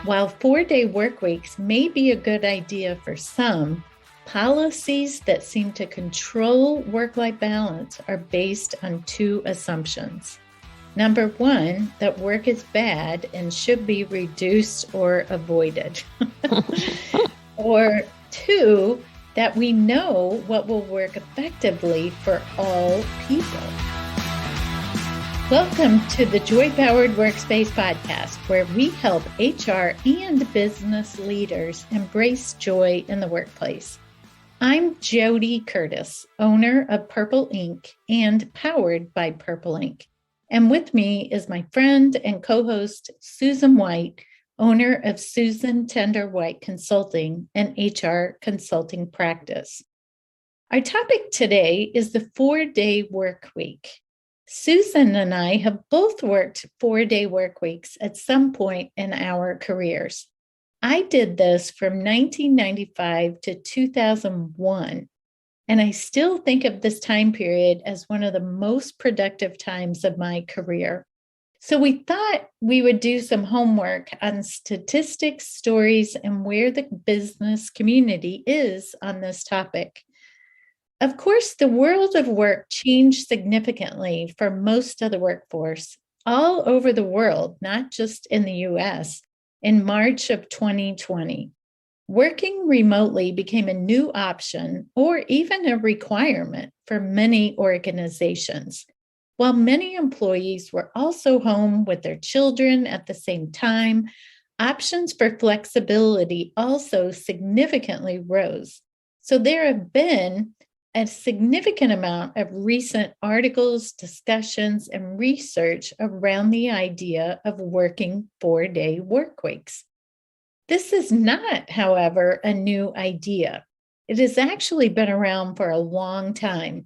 While 4-day work weeks may be a good idea for some, policies that seem to control work-life balance are based on two assumptions. Number one, that work is bad and should be reduced or avoided. Or two, that we know what will work effectively for all people. Welcome to the Joy-Powered Workspace podcast, where we help HR and business leaders embrace joy in the workplace. I'm JoDee Curtis, owner of Purple Ink and powered by Purple Ink. And with me is my friend and co-host, Susan White, owner of Susan Tender White Consulting, an HR consulting practice. Our topic today is the 4-day work week. Susan and I have both worked 4-day work weeks at some point in our careers. I did this from 1995 to 2001, and I still think of this time period as one of the most productive times of my career. So we thought we would do some homework on statistics, stories, and where the business community is on this topic. Of course, the world of work changed significantly for most of the workforce all over the world, not just in the US, in March of 2020. Working remotely became a new option or even a requirement for many organizations. While many employees were also home with their children at the same time, options for flexibility also significantly rose. So there have been a significant amount of recent articles, discussions, and research around the idea of working 4-day work weeks. This is not, however, a new idea. It has actually been around for a long time.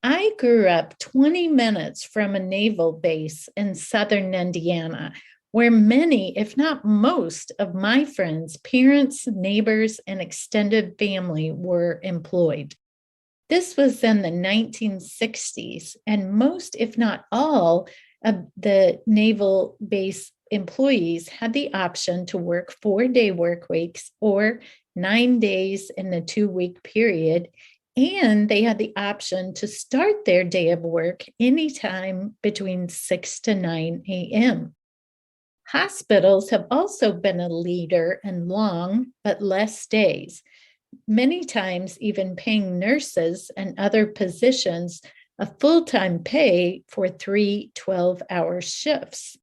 I grew up 20 minutes from a naval base in southern Indiana, where many, if not most, of my friends, parents, neighbors, and extended family were employed. This was in the 1960s, and most, if not all, of the naval base employees had the option to work 4-day work weeks or 9 days in a 2-week period, and they had the option to start their day of work anytime between 6 to 9 a.m. Hospitals have also been a leader in long but less days, many times even paying nurses and other positions a full-time pay for 3 12-hour shifts.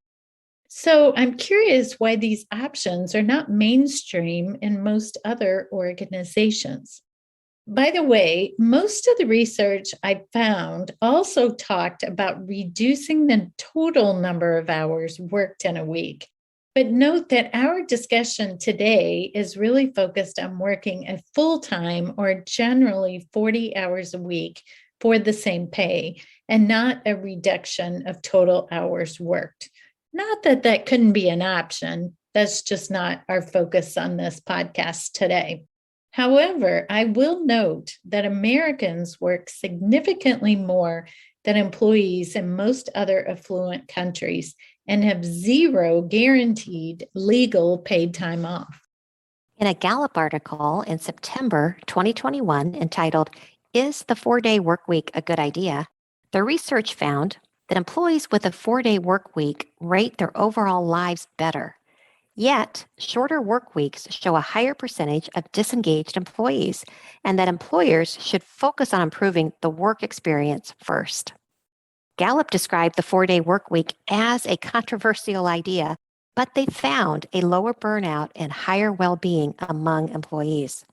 So I'm curious why these options are not mainstream in most other organizations. By the way, most of the research I found also talked about reducing the total number of hours worked in a week. But note that our discussion today is really focused on working a full-time or generally 40 hours a week for the same pay, and not a reduction of total hours worked. Not that that couldn't be an option. That's just not our focus on this podcast today. However, I will note that Americans work significantly more than employees in most other affluent countries and have zero guaranteed legal paid time off. In a Gallup article in September 2021 entitled, "Is the 4-day work week a good idea?" the research found that employees with a 4-day work week rate their overall lives better. Yet, shorter work weeks show a higher percentage of disengaged employees, and that employers should focus on improving the work experience first. Gallup described the 4-day work week as a controversial idea, but they found a lower burnout and higher well-being among employees.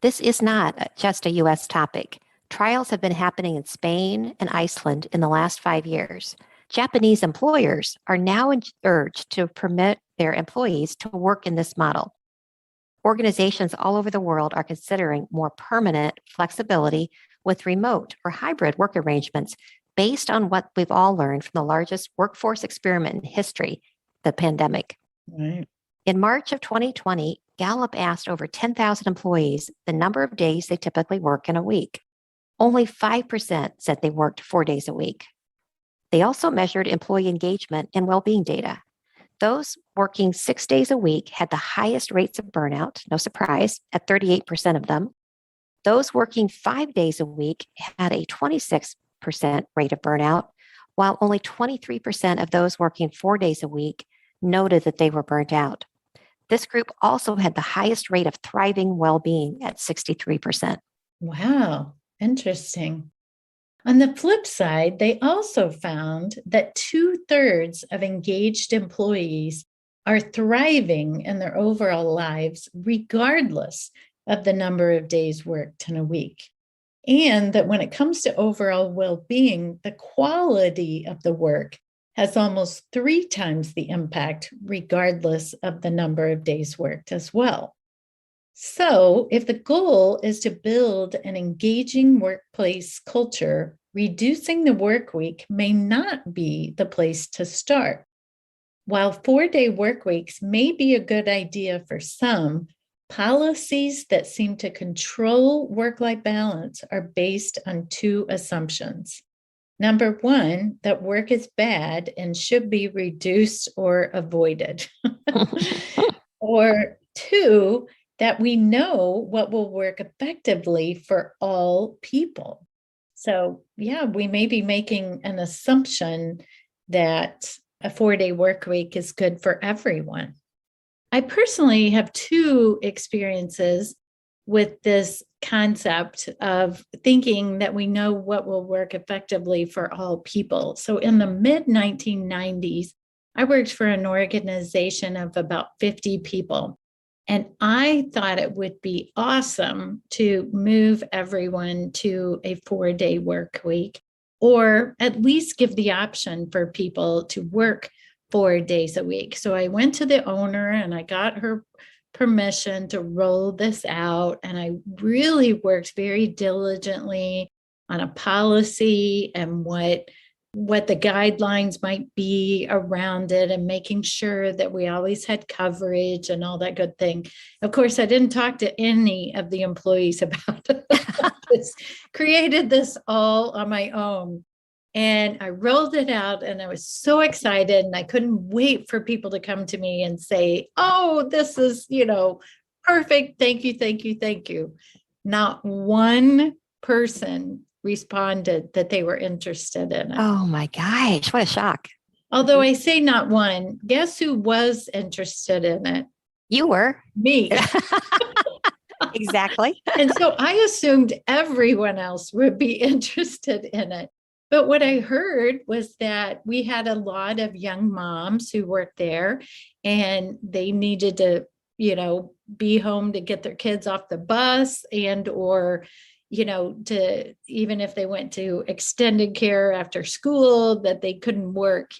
This is not just a U.S. topic. Trials have been happening in Spain and Iceland in the last 5 years. Japanese employers are now urged to permit their employees to work in this model. Organizations all over the world are considering more permanent flexibility with remote or hybrid work arrangements based on what we've all learned from the largest workforce experiment in history, the pandemic. Right. In March of 2020, Gallup asked over 10,000 employees the number of days they typically work in a week. Only 5% said they worked 4 days a week. They also measured employee engagement and well-being data. Those working 6 days a week had the highest rates of burnout, no surprise, at 38% of them. Those working 5 days a week had a 26% rate of burnout, while only 23% of those working 4 days a week noted that they were burnt out. This group also had the highest rate of thriving well-being at 63%. Wow, interesting. On the flip side, they also found that 2/3 of engaged employees are thriving in their overall lives, regardless of the number of days worked in a week. And that when it comes to overall well-being, the quality of the work has almost 3 times the impact, regardless of the number of days worked as well. So, if the goal is to build an engaging workplace culture, reducing the work week may not be the place to start. While 4-day work weeks may be a good idea for some, policies that seem to control work-life balance are based on 2 assumptions. Number one, that work is bad and should be reduced or avoided. Or 2, that we know what will work effectively for all people. So, yeah, we may be making an assumption that a 4-day work week is good for everyone. I personally have 2 experiences with this concept of thinking that we know what will work effectively for all people. So, in the mid 1990s, I worked for an organization of about 50 people. And I thought it would be awesome to move everyone to a 4-day work week, or at least give the option for people to work 4 days a week. So I went to the owner and I got her permission to roll this out. And I really worked very diligently on a policy and what the guidelines might be around it, and making sure that we always had coverage and all that good thing. Of course, I didn't talk to any of the employees about this, created this all on my own. And I rolled it out and I was so excited, and I couldn't wait for people to come to me and say, oh, this is, perfect. Thank you, thank you, thank you. Not one person responded that they were interested in it. Oh my gosh, what a shock. Although I say not one, guess who was interested in it? You were. Me. Exactly. And so I assumed everyone else would be interested in it. But what I heard was that we had a lot of young moms who worked there, and they needed to, be home to get their kids off the bus, and or to, even if they went to extended care after school, that they couldn't work,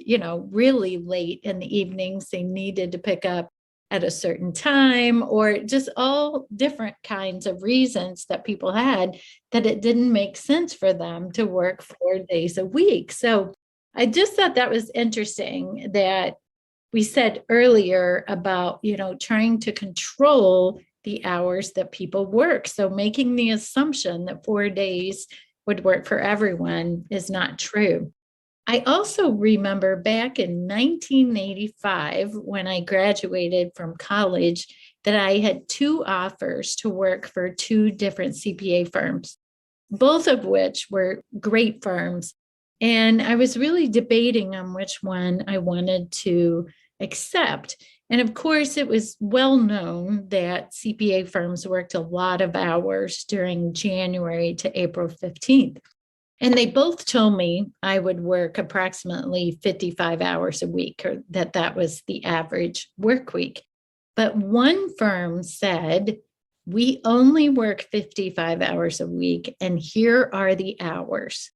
really late in the evenings. They needed to pick up at a certain time, or just all different kinds of reasons that people had, that it didn't make sense for them to work 4 days a week. So I just thought that was interesting that we said earlier about, trying to control the hours that people work. So making the assumption that 4 days would work for everyone is not true. I also remember back in 1985, when I graduated from college, that I had 2 offers to work for 2 different CPA firms, both of which were great firms. And I was really debating on which one I wanted to accept. And of course, it was well known that CPA firms worked a lot of hours during January to April 15th. And they both told me I would work approximately 55 hours a week, or that was the average work week. But one firm said, we only work 55 hours a week, and here are the hours.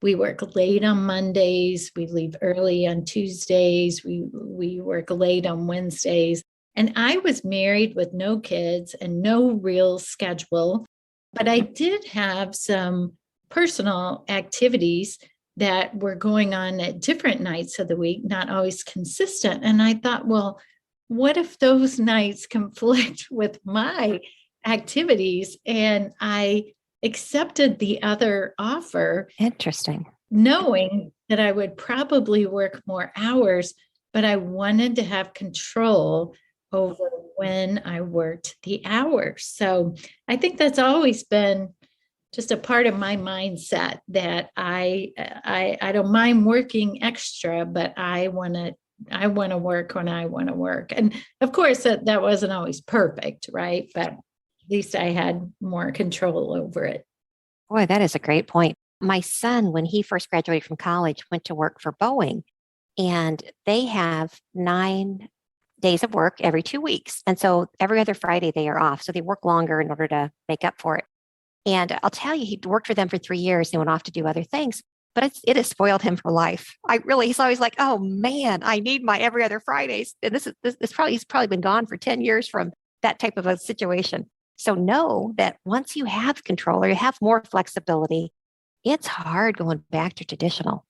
We work late on Mondays, we leave early on Tuesdays, we work late on Wednesdays. And I was married with no kids and no real schedule, but I did have some personal activities that were going on at different nights of the week, not always consistent. And I thought, well, what if those nights conflict with my activities? And I accepted the other offer. Interesting. Knowing that I would probably work more hours, but I wanted to have control over when I worked the hours. So I think that's always been just a part of my mindset that I don't mind working extra, but I want to work when I want to work. And of course that wasn't always perfect, right? But at least I had more control over it. Boy, that is a great point. My son, when he first graduated from college, went to work for Boeing, and they have 9 days of work every 2 weeks. And so every other Friday they are off. So they work longer in order to make up for it. And I'll tell you, he worked for them for 3 years and went off to do other things. But it has spoiled him for life. He's always like, oh man, I need my every other Fridays. And he's probably been gone for 10 years from that type of a situation. So know that once you have control or you have more flexibility, it's hard going back to traditional.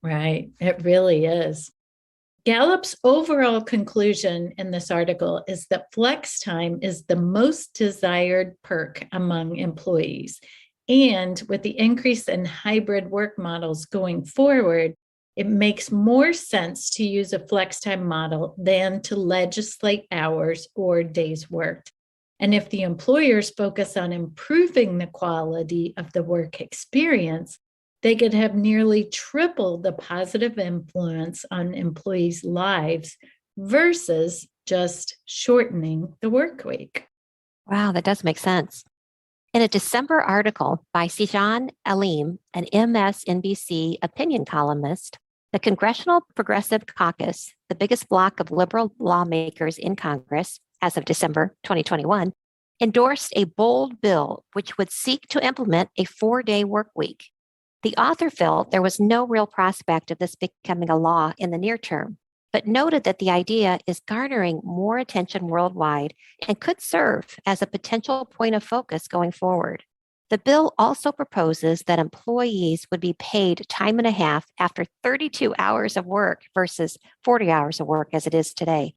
Right. It really is. Gallup's overall conclusion in this article is that flex time is the most desired perk among employees. And with the increase in hybrid work models going forward, it makes more sense to use a flex time model than to legislate hours or days worked. And if the employers focus on improving the quality of the work experience, they could have nearly triple the positive influence on employees' lives versus just shortening the work week. Wow, that does make sense. In a December article by Sijan Alim, an MSNBC opinion columnist, the Congressional Progressive Caucus, the biggest bloc of liberal lawmakers in Congress as of December 2021, endorsed a bold bill which would seek to implement a 4-day work week. The author felt there was no real prospect of this becoming a law in the near term, but noted that the idea is garnering more attention worldwide and could serve as a potential point of focus going forward. The bill also proposes that employees would be paid time and a half after 32 hours of work versus 40 hours of work as it is today.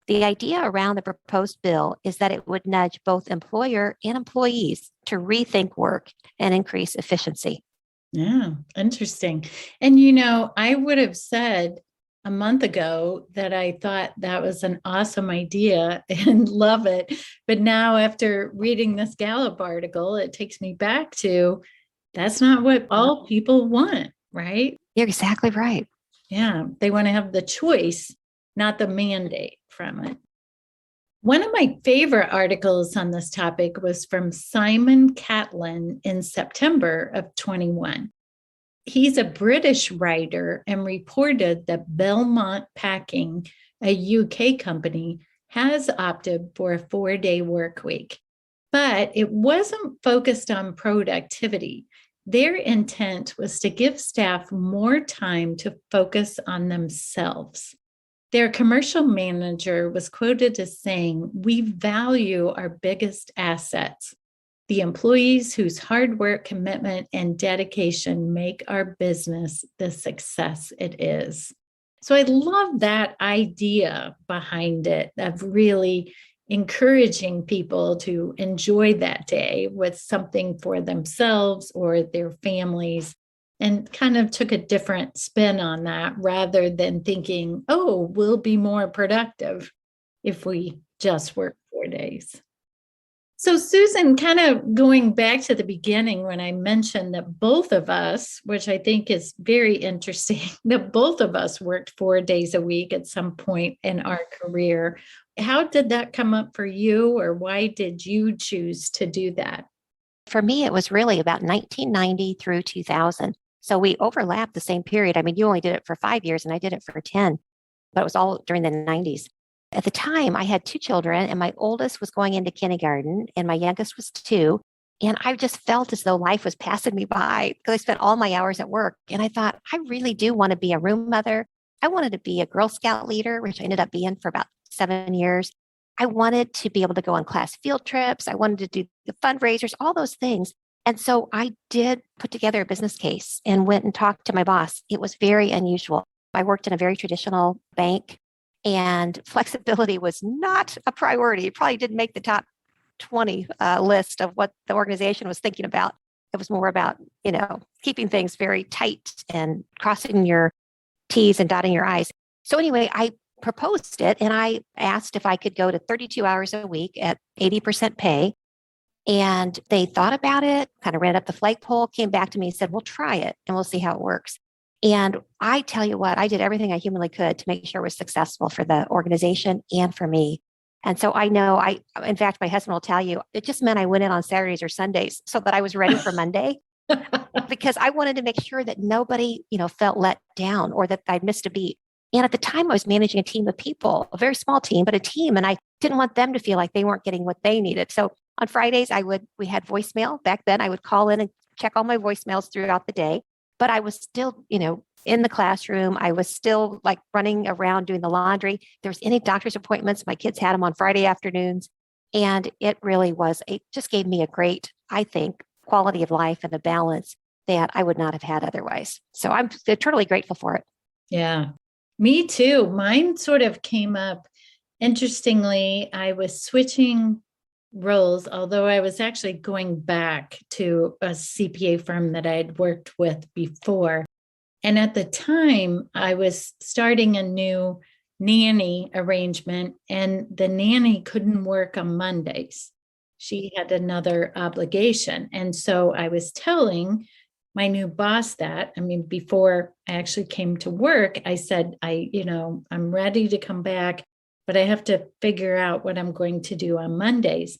The idea around the proposed bill is that it would nudge both employer and employees to rethink work and increase efficiency. Yeah, interesting. And I would have said a month ago that I thought that was an awesome idea and love it. But now, after reading this Gallup article, it takes me back to that's not what all people want, right? You're exactly right. Yeah, they want to have the choice, not the mandate from it. One of my favorite articles on this topic was from Simon Catlin in September of 21. He's a British writer and reported that Belmont Packing, a UK company, has opted for a 4-day work week, but it wasn't focused on productivity. Their intent was to give staff more time to focus on themselves. Their commercial manager was quoted as saying, "We value our biggest assets, the employees whose hard work, commitment, and dedication make our business the success it is." So I love that idea behind it of really encouraging people to enjoy that day with something for themselves or their families, and kind of took a different spin on that rather than thinking, oh, we'll be more productive if we just work 4 days. So, Susan, kind of going back to the beginning when I mentioned that both of us, which I think is very interesting, that both of us worked 4 days a week at some point in our career. How did that come up for you, or why did you choose to do that? For me, it was really about 1990 through 2000. So we overlapped the same period. I mean, you only did it for 5 years and I did it for 10, but it was all during the 90s. At the time, I had 2 children, and my oldest was going into kindergarten, and my youngest was 2. And I just felt as though life was passing me by because I spent all my hours at work. And I thought, I really do want to be a room mother. I wanted to be a Girl Scout leader, which I ended up being for about 7 years. I wanted to be able to go on class field trips. I wanted to do the fundraisers, all those things. And so I did put together a business case and went and talked to my boss. It was very unusual. I worked in a very traditional bank, and flexibility was not a priority. It probably didn't make the top 20 list of what the organization was thinking about. It was more about, keeping things very tight and crossing your T's and dotting your I's. So anyway, I proposed it and I asked if I could go to 32 hours a week at 80% pay. And they thought about it, kind of ran up the flagpole, came back to me and said, we'll try it and we'll see how it works. And I tell you what, I did everything I humanly could to make sure it was successful for the organization and for me. And so I know in fact, my husband will tell you, it just meant I went in on Saturdays or Sundays so that I was ready for Monday because I wanted to make sure that nobody, felt let down or that I'd missed a beat. And at the time, I was managing a team of people, a very small team, but a team. And I didn't want them to feel like they weren't getting what they needed. So on Fridays, we had voicemail. Back then, I would call in and check all my voicemails throughout the day. But I was still, in the classroom. I was still like running around doing the laundry. If there was any doctor's appointments, my kids had them on Friday afternoons. And it really it just gave me a great, I think, quality of life and a balance that I would not have had otherwise. So I'm totally grateful for it. Yeah, me too. Mine sort of came up interestingly. I was switching roles, although I was actually going back to a CPA firm that I had worked with before. And at the time, I was starting a new nanny arrangement, and the nanny couldn't work on Mondays. She had another obligation. And so I was telling my new boss before I actually came to work, I said, I'm ready to come back, but I have to figure out what I'm going to do on Mondays.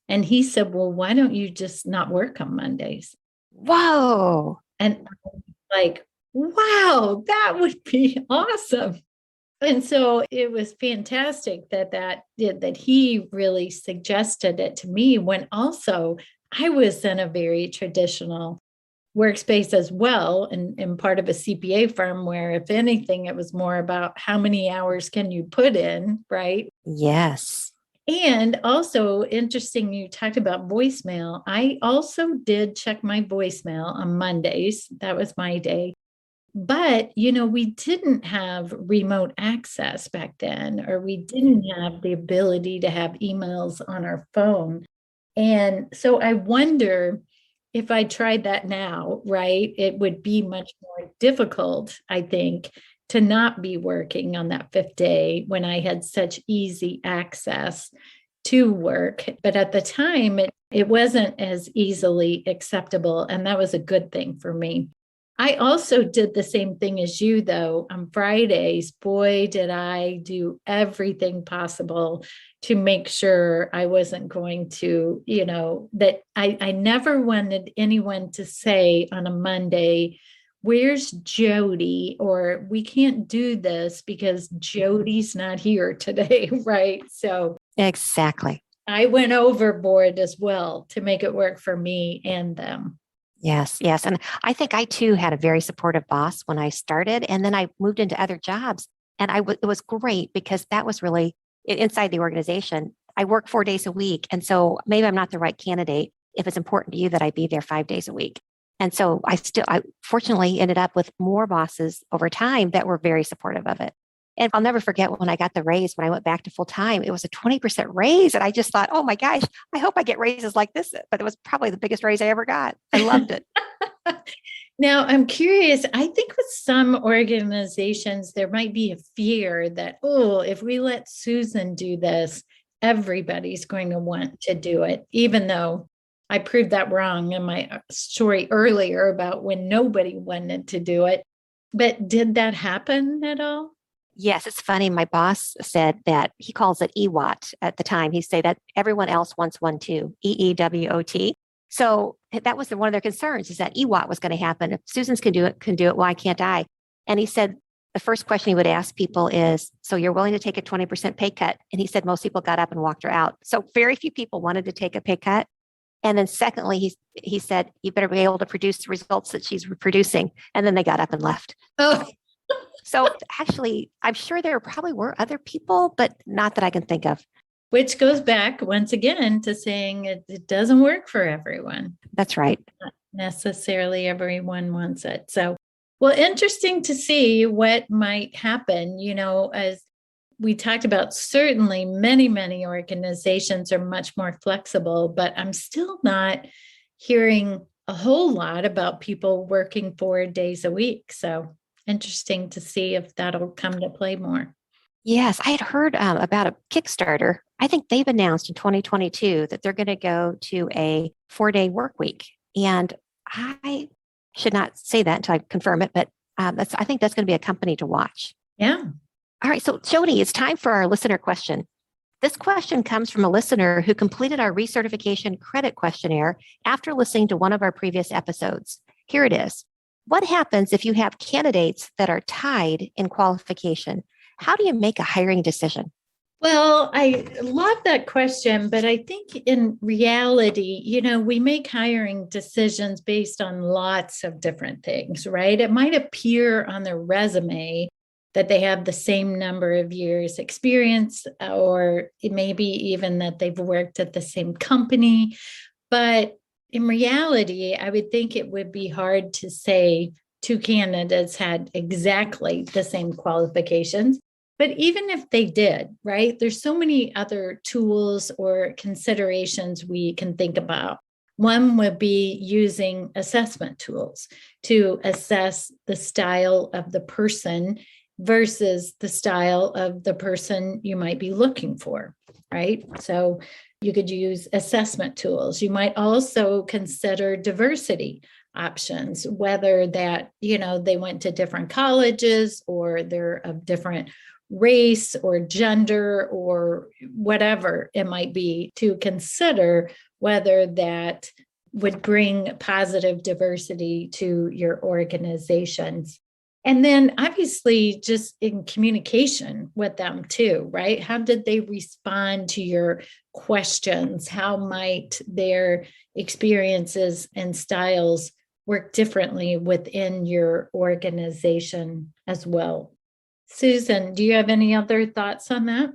And he said, well, why don't you just not work on Mondays? Whoa. And I'm like, wow, that would be awesome. And so it was fantastic that he really suggested it to me when also I was in a very traditional workspace as well, and part of a CPA firm where, if anything, it was more about how many hours can you put in, right? Yes. And also interesting, you talked about voicemail. I also did check my voicemail on Mondays. That was my day. But, we didn't have remote access back then, or we didn't have the ability to have emails on our phone. And so I wonder if I tried that now, right, it would be much more difficult, I think, to not be working on that fifth day when I had such easy access to work. But at the time, it wasn't as easily acceptable. And that was a good thing for me. I also did the same thing as you, though. On Fridays, boy, did I do everything possible to make sure I wasn't going to, that I never wanted anyone to say on a Monday, where's JoDee? Or we can't do this because JoDee's not here today, right? So exactly. I went overboard as well to make it work for me and them. Yes, yes. And I think I too had a very supportive boss when I started. And then I moved into other jobs. And it was great because that was really inside the organization. I work 4 days a week. And so maybe I'm not the right candidate if it's important to you that I be there 5 days a week. And so I fortunately ended up with more bosses over time that were very supportive of it. And I'll never forget when I got the raise, when I went back to full time, it was a 20% raise. And I just thought, oh my gosh, I hope I get raises like this. But it was probably the biggest raise I ever got. I loved it. Now, I'm curious. I think with some organizations, there might be a fear that, oh, if we let Susan do this, everybody's going to want to do it, even though I proved that wrong in my story earlier about when nobody wanted to do it. But did that happen at all? Yes, it's funny. My boss said that he calls it EWOT at the time. He said that everyone else wants one too, EEWOT. So that was one of their concerns, is that EWOT was going to happen. If Susan's can do it, why can't I? And he said the first question he would ask people is, so you're willing to take a 20% pay cut? And he said most people got up and walked her out. So very few people wanted to take a pay cut. And then secondly, he said, you better be able to produce the results that she's producing. And then they got up and left. Oh. So actually, I'm sure there probably were other people, but not that I can think of. Which goes back once again to saying it doesn't work for everyone. That's right. Not necessarily everyone wants it. So, well, interesting to see what might happen, as we talked about. Certainly many, many organizations are much more flexible, but I'm still not hearing a whole lot about people working 4 days a week. So interesting to see if that'll come to play more. Yes, I had heard about a Kickstarter. I think they've announced in 2022 that they're going to go to a 4-day work week. And I should not say that until I confirm it, but I think that's going to be a company to watch. Yeah. All right. So, JoDee, it's time for our listener question. This question comes from a listener who completed our recertification credit questionnaire after listening to one of our previous episodes. Here it is. What happens if you have candidates that are tied in qualification? How do you make a hiring decision? Well, I love that question, but I think in reality, we make hiring decisions based on lots of different things, right? It might appear on their resume that they have the same number of years experience, or it may be even that they've worked at the same company. But in reality, I would think it would be hard to say two candidates had exactly the same qualifications. But even if they did, right, there's so many other tools or considerations we can think about. One would be using assessment tools to assess the style of the person versus the style of the person you might be looking for, right? So you could use assessment tools. You might also consider diversity options, whether that, they went to different colleges or they're of different race or gender or whatever it might be, to consider whether that would bring positive diversity to your organizations. And then obviously just in communication with them too, right? How did they respond to your questions? How might their experiences and styles work differently within your organization as well? Susan, do you have any other thoughts on that?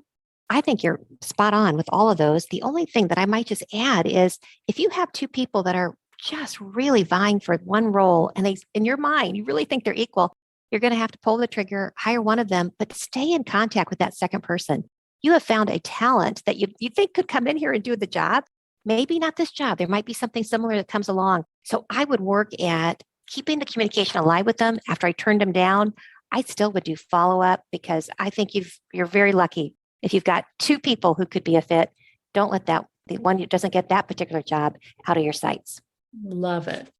I think you're spot on with all of those. The only thing that I might just add is if you have two people that are just really vying for one role and they, in your mind, you really think they're equal, you're going to have to pull the trigger, hire one of them, but stay in contact with that second person. You have found a talent that you think could come in here and do the job. Maybe not this job. There might be something similar that comes along. So I would work at keeping the communication alive with them. After I turned them down, I still would do follow up because I think you're very lucky if you've got two people who could be a fit. Don't let the one who doesn't get that particular job out of your sights. Love it.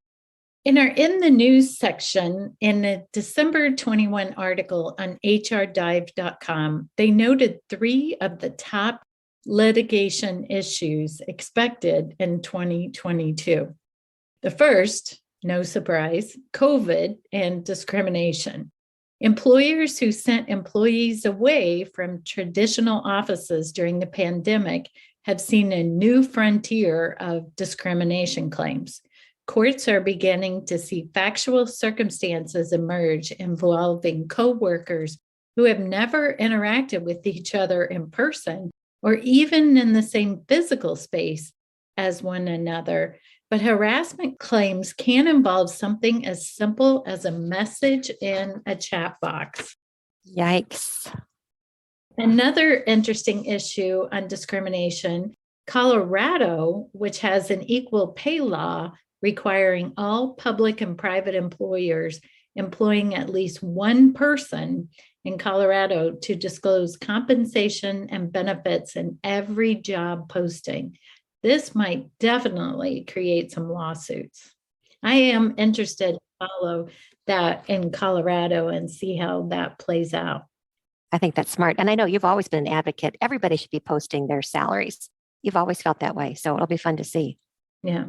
In our In the News section, in a December 21 article on hrdive.com, they noted 3 of the top litigation issues expected in 2022. The first, no surprise, COVID and discrimination. Employers who sent employees away from traditional offices during the pandemic have seen a new frontier of discrimination claims. Courts are beginning to see factual circumstances emerge involving coworkers who have never interacted with each other in person or even in the same physical space as one another. But harassment claims can involve something as simple as a message in a chat box. Yikes. Another interesting issue on discrimination, Colorado, which has an equal pay law requiring all public and private employers employing at least one person in Colorado to disclose compensation and benefits in every job posting. This might definitely create some lawsuits. I am interested to follow that in Colorado and see how that plays out. I think that's smart. And I know you've always been an advocate. Everybody should be posting their salaries. You've always felt that way. So it'll be fun to see. Yeah.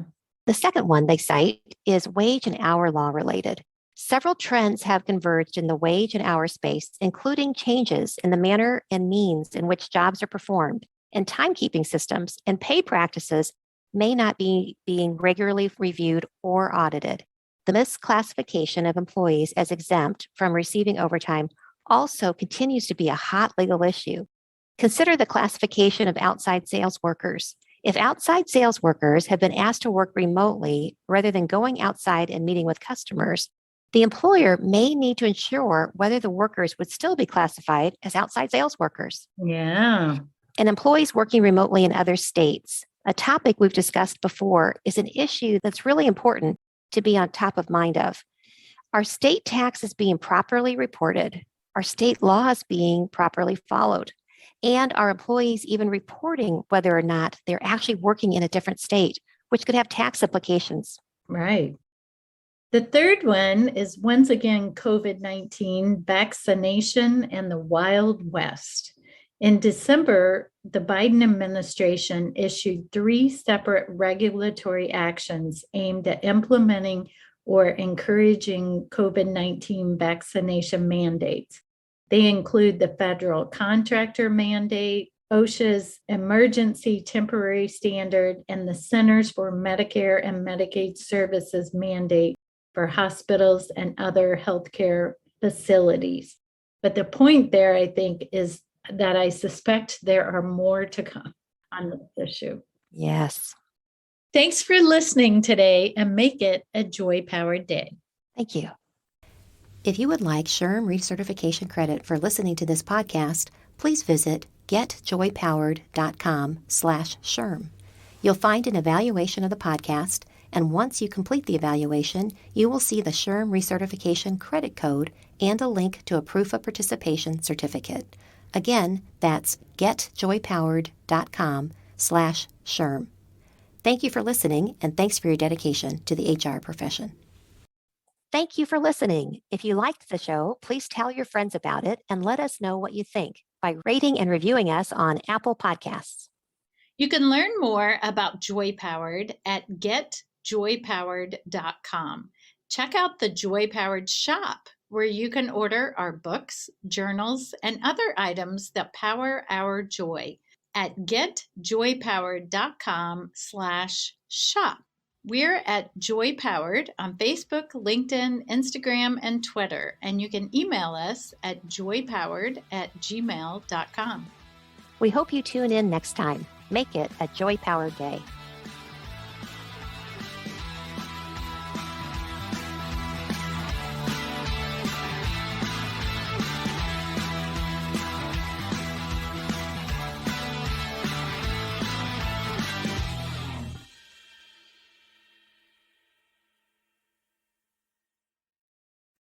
The second one they cite is wage and hour law related. Several trends have converged in the wage and hour space, including changes in the manner and means in which jobs are performed, and timekeeping systems and pay practices may not be being regularly reviewed or audited. The misclassification of employees as exempt from receiving overtime also continues to be a hot legal issue. Consider the classification of outside sales workers. If outside sales workers have been asked to work remotely rather than going outside and meeting with customers, the employer may need to ensure whether the workers would still be classified as outside sales workers. Yeah. And employees working remotely in other states, a topic we've discussed before, is an issue that's really important to be on top of mind of. Are state taxes being properly reported? Are state laws being properly followed? And are employees even reporting whether or not they're actually working in a different state, which could have tax implications? Right. The third one is once again COVID-19 vaccination and the Wild West. In December, the Biden administration issued 3 separate regulatory actions aimed at implementing or encouraging COVID-19 vaccination mandates. They include the federal contractor mandate, OSHA's emergency temporary standard, and the Centers for Medicare and Medicaid Services mandate for hospitals and other healthcare facilities. But the point there, I think, is that I suspect there are more to come on this issue. Yes. Thanks for listening today, and make it a joy-powered day. Thank you. If you would like SHRM recertification credit for listening to this podcast, please visit getjoypowered.com/SHRM. You'll find an evaluation of the podcast, and once you complete the evaluation, you will see the SHRM recertification credit code and a link to a proof of participation certificate. Again, that's getjoypowered.com/SHRM. Thank you for listening, and thanks for your dedication to the HR profession. Thank you for listening. If you liked the show, please tell your friends about it and let us know what you think by rating and reviewing us on Apple Podcasts. You can learn more about Joy Powered at getjoypowered.com. Check out the Joy Powered shop, where you can order our books, journals, and other items that power our joy at getjoypowered.com/shop. We're at Joy Powered on Facebook, LinkedIn, Instagram, and Twitter, and you can email us at joypowered@gmail.com. We hope you tune in next time. Make it a joy-powered day.